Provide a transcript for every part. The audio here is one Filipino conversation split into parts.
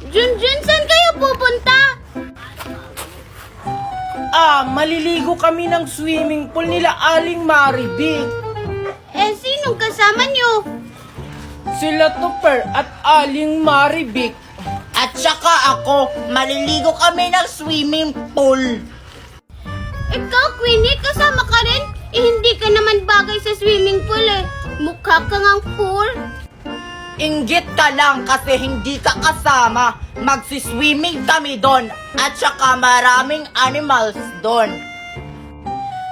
Junjun, saan kayo pupunta? Maliligo kami ng swimming pool nila Aling Maribig. Sinong kasama nyo? Sila Tupper at Aling Maribig. At saka ako, maliligo kami ng swimming pool. Ikaw, Queenie, kasama ka rin? Hindi ka naman bagay sa swimming pool eh. Mukha ka ngang pool. Inggit ka lang kasi hindi ka kasama. Magsiswimming kami doon. At saka maraming animals doon.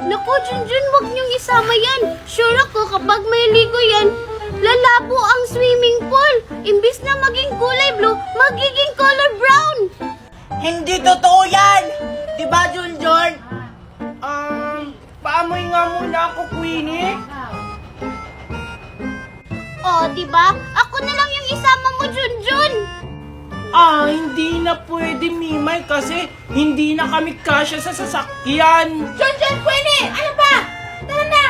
Naku, Junjun, wag niyong isama yan. Sure ako kapag may ligo yan, lalabo ang swimming pool. Imbis na maging kulay blue, magiging color brown. Hindi totoo yan! Diba, Junjun? Paamoy nga muna ako, Queenie. Oh, diba? Ako na lang yung isama mo, Junjun. Hindi na pwede, Mimay, kasi hindi na kami kasya sa sasakyan. Junjun, Queenie! Ano ba? Tara na!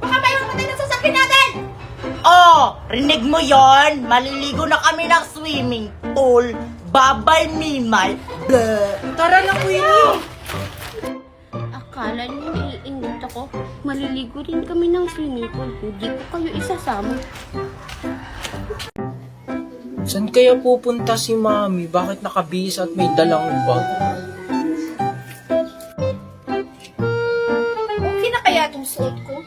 Baka may mamatay na sasakyan natin! Oh, rinig mo yon? Maliligo na kami ng swimming pool. Babay, Mimay. Bleh. Tara na, Queenie. Akala niyo naiinit ako. Maliligo rin kami ng swimming pool. Hindi ko kayo isasama. Saan kaya pupunta si Mami? Bakit nakabihis at may dalang bag? Okay na kaya itong suot ko?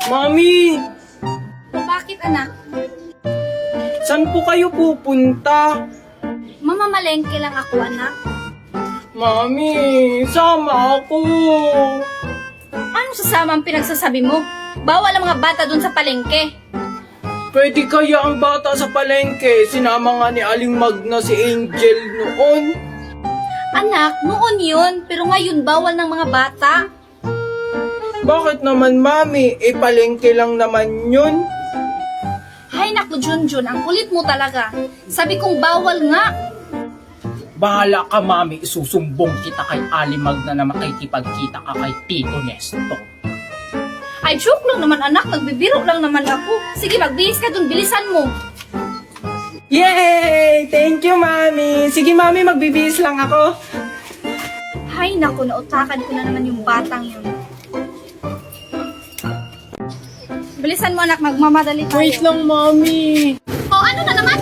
Mami! Bakit, anak? Saan po kayo pupunta? Mamamalengke lang ako, anak. Mami, sama ako. Anong sasama ang pinagsasabi mo? Bawal ang mga bata dun sa palengke. Pwede kaya ang bata sa palengke? Sinama nga ni Aling Magna si Angel noon. Anak, noon yun, pero ngayon bawal ng mga bata. Bakit naman, Mami? Palengke lang naman yun. Hay naku, Junjun, ang kulit mo talaga. Sabi kong bawal nga. Bahala ka, Mami. Isusumbong kita kay Aling Magna na makikipagkita ka kay Tito Nesto. Ay, joke lang naman, anak. Nagbibiro lang naman ako. Sige, magbihis ka dun. Bilisan mo. Yay! Thank you, Mami. Sige, Mami, magbibihis lang ako. Hay naku, nautakan ko na naman yung batang yun. Bilisan mo, anak. Magmamadali tayo. Wait lang, Mami. Oh, ano na naman?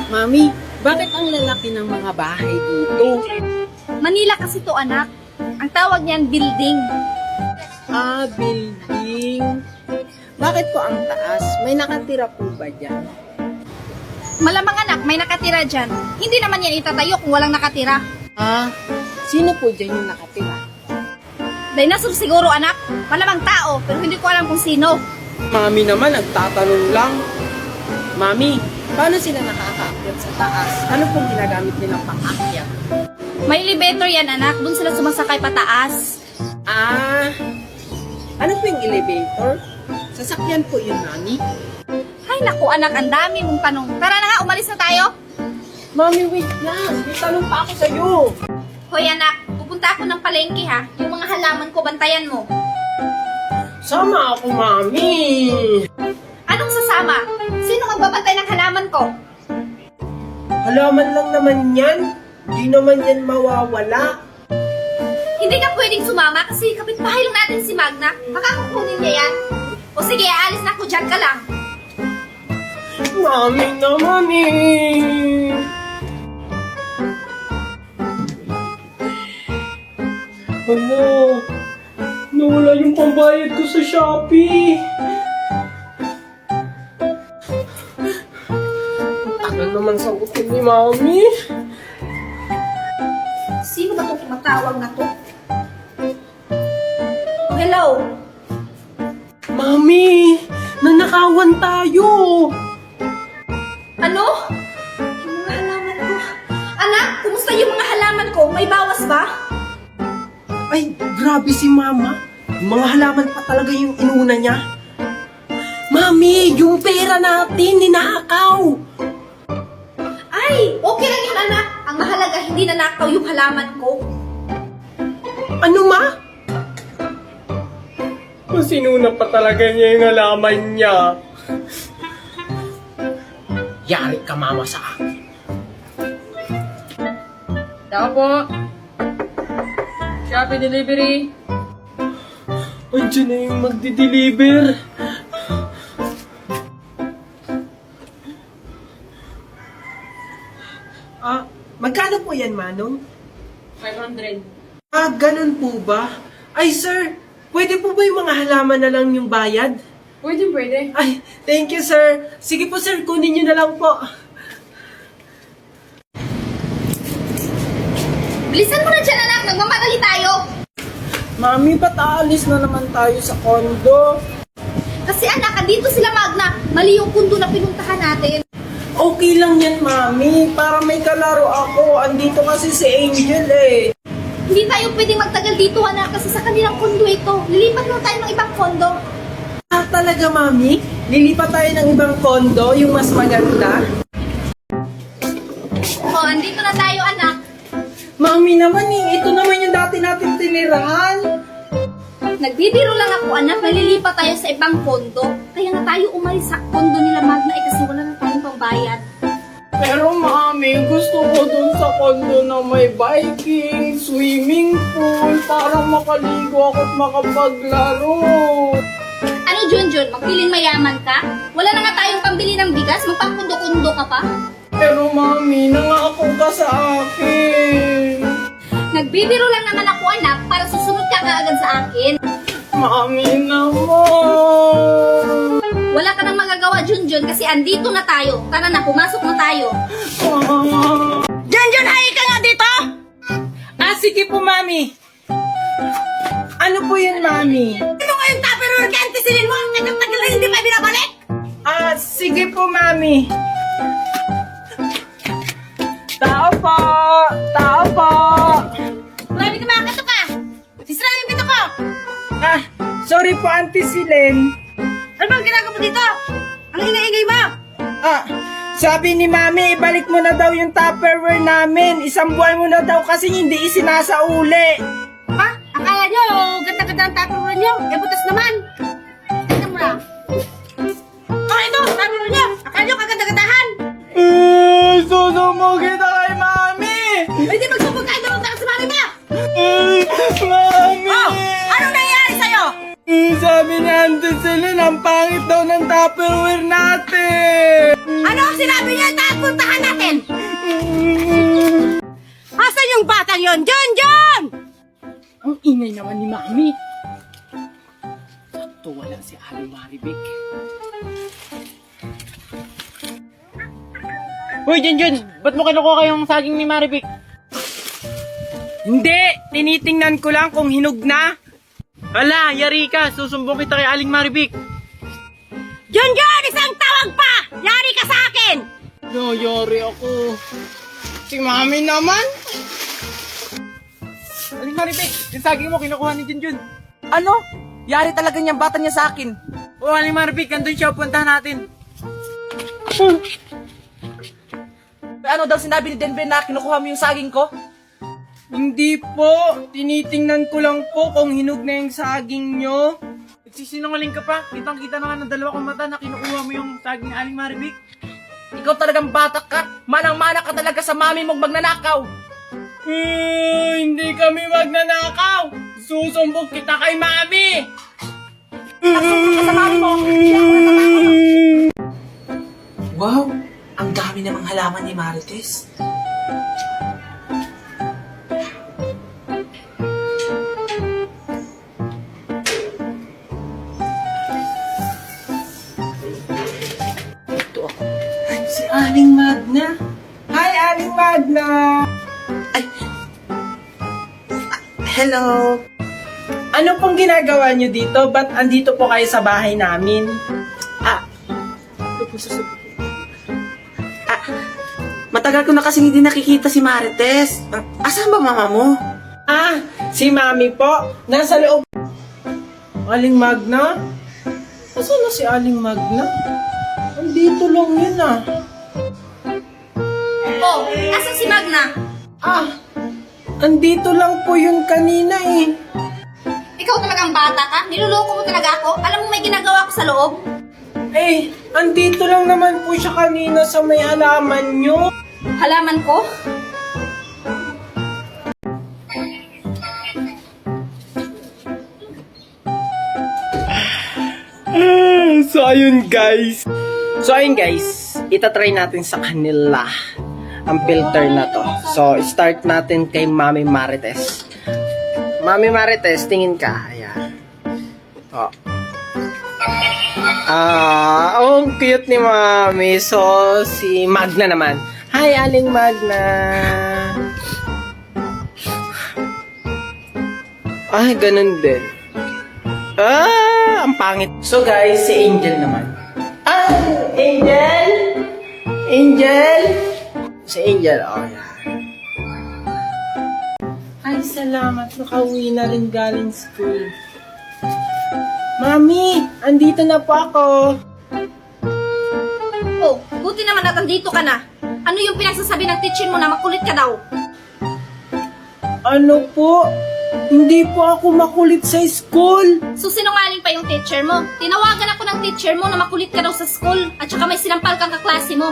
Mami, bakit ang lalaki ng mga bahay dito? Manila kasi to, anak. Ang tawag niyan, building. Building. Bakit po ang taas? May nakatira po ba dyan? Malamang, anak, may nakatira dyan. Hindi naman yan itatayo kung walang nakatira. Sino po dyan yung nakatira? Dinosaur siguro, anak. Malamang tao, pero hindi ko alam kung sino. Mami naman, nagtatanong lang. Mami, paano sila nakakaakyat sa taas? Ano pong ginagamit nilang pang-akyat? May elevator yan, anak. Doon sila sumasakay pataas. Ano po yung elevator? Sasakyan po yun, Mami. Ay, naku, anak. Ang dami mong tanong. Tara na nga, umalis na tayo. Mami, wait lang. May tanong pa ako sa'yo. Hoy, anak. Pupunta ako ng palengke, ha. Yung mga halaman ko, bantayan mo. Sama ako, Mami. Anong sasama? Sino magbabantay ng halaman ko? Halaman lang naman yan. Di naman yan mawawala. Hindi ka pwedeng sumama kasi kapitbahay lang natin si Magna. Baka kukunin niya yan. O sige, aalis na ako. Diyan ka lang. Mami naman eh. Hala, nawala yung pambayad ko sa Shopee. Ang tagal naman sagutin ni Mami. Sino ba itong tumatawag na to? Oh, hello? Mami, nanakawan tayo. Ano? Yung mga halaman ko. Anak, kumusta yung mga halaman ko? May bawas ba? Ay, grabe si Mama. Yung mga halaman pa talaga yung inuna niya. Mami, yung pera natin, ninakaw. Ay, okay lang yun, anak. Ang mahalaga, hindi nanakaw yung halaman ko. Ano, Ma? Masinuna pa talaga niya yung halaman niya. Yari ka mama sa akin. Tao po. Shopee delivery. Andiyan na yung magdi-deliver. Magkano po yan, Manong? 500. Ganun po ba? Ay, sir, pwede po ba yung mga halaman na lang yung bayad? Pwede. Ay, thank you, sir. Sige po, sir, kunin nyo na lang po. Bilisan mo na dyan, anak. Nagmamadali tayo. Mami, ba't aalis na naman tayo sa kondo? Kasi anak, andito sila Magna. Mali yung kundo na pinuntahan natin. Okay lang yan, Mami. Para may kalaro ako. Andito kasi si Angel eh. Hindi tayo pwedeng magtagal dito, anak, kasi sa kanilang kondo ito. Lilipat lang tayo ng ibang kondo. Talaga, Mami? Lilipat tayo ng ibang kondo, yung mas maganda? Oh, andito na tayo, anak. Mami naman eh, ito naman yung dati natin tinirahan. Nagbibiro lang ako, anak. Nalilipat tayo sa ibang kondo. Kaya nga tayo umalis sa kondo nila Magna kasi wala na tayong pambayad. Pero mami, gusto ko dun sa kondo na may biking, swimming pool, para makaligo ako at makapaglaro. Ano, Junjun? Magpiling mayaman ka? Wala na nga tayong pambili ng bigas? Magpakundo-kundo ka pa? Pero mami, nangako ka sa akin. Nagbibiro lang naman ako, anak, para susunod ka kaagad sa akin. Mami naman. Wala ka nang magagawa, Junjun, kasi andito na tayo. Tara na, pumasok na tayo. Junjun, hay ka nga dito! Sige po, Mami. Ano po yun, Mami? Ano nga yung tupperware ka antisilin mo? Ang tagal na hindi pa binabalik? Sige po, Mami. Tao po! Tao po! Grabe ka mga kato ka! Sisira yung pito ko! Sorry po, Auntie Silen. Ano bang ginagawa mo dito? Ang ingay-ingay mo? Sabi ni Mami, ibalik mo na daw yung Tupperware namin. Isang buwan mo na daw kasi hindi isinasauli. Ha? Akala nyo, ganda-ganda ang tupperware nyo. Eh, butas naman. Tignan mo na. Ito, tupperware nyo. Akala nyo, kaganda-gandahan. Susumo kita kay Mami! Hindi magsubog kayo doon sa mami mo. Mami! Anong nangyayari sa'yo? Sabi ni Auntie Silen, ang pangit daw ng Tupperware natin! Ano ang sinabi niya? Puntahan natin. Asan yung batang yon? John! Ang ingay naman ni Mami. Sakto wala si Aling Maribik. Hoy, Junjun! Ba't mo kinukuha yung saging ni Maribik? Hindi! Tinitingnan ko lang kung hinog na. Hala, yari ka! Susumbong kita kay Aling Maribik! John! Isang tawag pa! Yari ka sa akin! Yari ako. Si mami naman. Aling Maribik! Yung saging mo kinukuha ni Junjun! Ano? Yari talaga niyang bata niya sa akin. O, Aling Maribik! Andun siya! Puntahan natin! Ano daw sinabi ni Denver na kinukuha mo yung saging ko? Hindi po. Tinitingnan ko lang po kung hinog na yung saging nyo. Nagsisinungaling ka pa! Kitang-kita naman ng dalawa kong mata na kinukuha mo yung saging ni Aling Maribik! Ikaw talagang batak ka. Manang-mana ka talaga sa mami mong magnanakaw. Hindi kami magnanakaw. Susumbong kita kay Mami. Sa mami mo. Wow! Ang dami namang halaman ni Marites. Si Aling Magna. Hi, Aling Magna. Hello! Ano pong ginagawa nyo dito? Ba't andito po kayo sa bahay namin? Matagal ko na kasing hindi nakikita si Marites. Asan ba mama mo? Si Mami po. Nasa loob. Aling Magna? Asan na si Aling Magna? Andito lang yun Oh, asan si Magna? Andito lang po yun kanina eh. Ikaw talagang bata ka? Niloloko mo talaga ako? Alam mo may ginagawa ko sa loob? Andito lang naman po siya kanina sa may halaman nyo. Halaman ko? So ayun guys, itatry natin sa kanila ang filter na to. So start natin kay Mami Marites. Mami Marites, tingin ka. Ayan. Oh. Ang cute ni Mami. So si Magna naman. Hi, Aling Magna. Ay, ganun din. Ang pangit. So guys, si Angel naman. Angel! Angel! Si Angel, oh yeah. Ay, salamat. Nakauwi na rin galing school. Mami, andito na po ako. Oh, buti naman at andito ka na. Ano yung pinagsasabi ng teacher mo na makulit ka daw? Ano po? Hindi po ako makulit sa school. So sinungaling pa yung teacher mo. Tinawagan ako ng teacher mo na makulit ka daw sa school at saka may sinampal kang kaklase mo.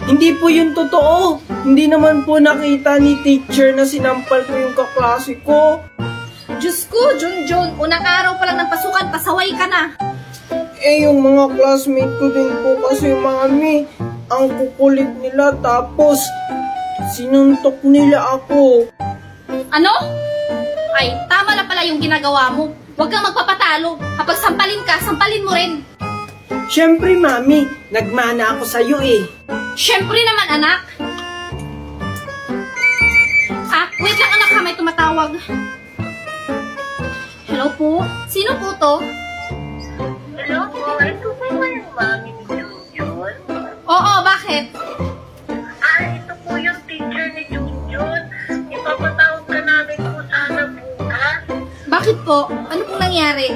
Hindi po yun totoo. Hindi naman po nakita ni teacher na sinampal ko yung kaklase ko. Diyos ko, Junjun, unang araw pa lang ng pasukan, pasaway ka na. Eh, yung mga classmate ko din po kasi, Mami, ang kukulit nila tapos sinuntok nila ako. Ano? Ay, tama na pala yung ginagawa mo. Huwag kang magpapatalo. Kapag sampalin ka, sampalin mo rin. Siyempre, Mami, nagmana ako sa'yo eh. Siyempre naman, anak. Wait lang anak ha, may tumatawag. Hello po? Sino po to? Hello po, ito po ba yung mami ni Junjun? Oo, bakit? Ito po yung teacher ni Junjun. Ipapatawag ka namin po sana bukas. Bakit po? Ano pong nangyari?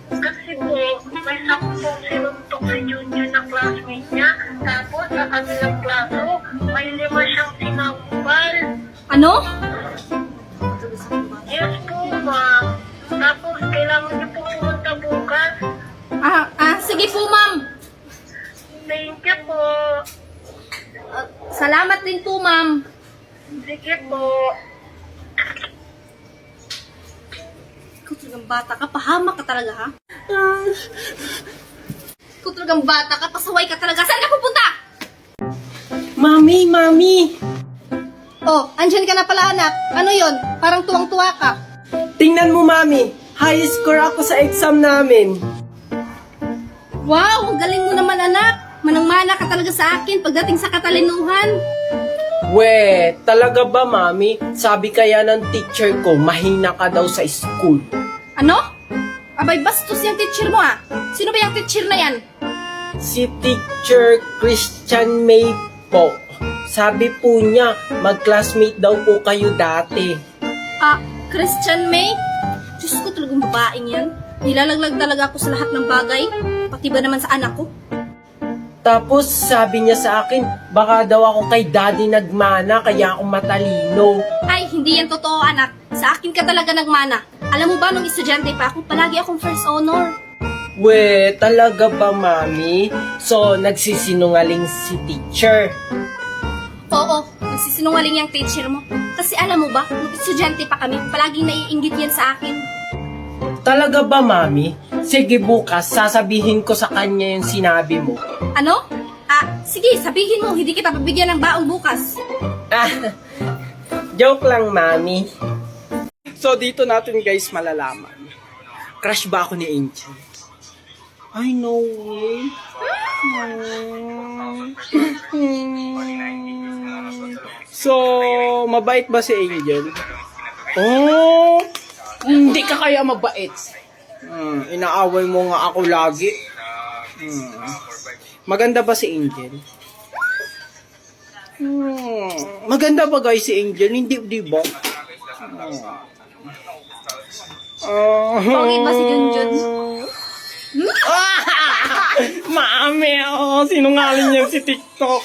Kasi po, may sampung sinuntok si Junjun na classmate niya. Tapos sa kanilang klaso, may 5 siyang sinampal. Ano? Yes po, ma'am. Tapos kailangan niyo po pumunta bukas. Sige po ma'am. Thank you po. Salamat din po ma'am. Sige po. Ikaw talagang bata ka, pahamak ka talaga ha? Ikaw talagang bata ka, pasaway ka talaga. Saan ka pupunta? Mami! Oh, andyan ka na pala anak. Ano yon? Parang tuwang-tuwa ka. Tingnan mo, Mami. High score ako sa exam namin. Wow, ang galing mo naman anak. Manang-mana ka talaga sa akin pagdating sa katalinuhan. We, talaga ba, Mami? Sabi kaya ng teacher ko, mahina ka daw sa school. Ano? Abay, bastos yung teacher mo ah. Sino ba yung teacher na yan? Si Teacher Christian May po. Sabi po niya, mag-classmate daw po kayo dati. Christian May? Diyos ko talagang babaeng yan. Nilalaglag talaga ako sa lahat ng bagay. Pati ba naman sa anak ko? Tapos sabi niya sa akin, baka daw ako kay daddy nagmana, kaya ako matalino. Ay, hindi yan totoo anak. Sa akin ka talaga nagmana. Alam mo ba, nung estudyante pa ako, palagi akong first honor. We, talaga ba, Mami? So, nagsisinungaling si teacher. Oo, nagsisinungaling yung teacher mo. Kasi alam mo ba, nung estudyante pa kami, palaging naiinggit yan sa akin. Talaga ba, Mami? Sige, bukas, sasabihin ko sa kanya yung sinabi mo. Ano? Sige, sabihin mo, hindi kita pabigyan ng baong bukas. Joke lang, Mami. So, dito natin guys malalaman. Crush ba ako ni Angel? Ay, no way. So, mabait ba si Angel? Oh, Hindi ka kaya mabait. inaaway mo nga ako lagi. Maganda ba si Angel? Maganda ba guys si Angel? Hindi, di ba? Pogi ba si Junjun? Mami, sinungaling yan si TikTok.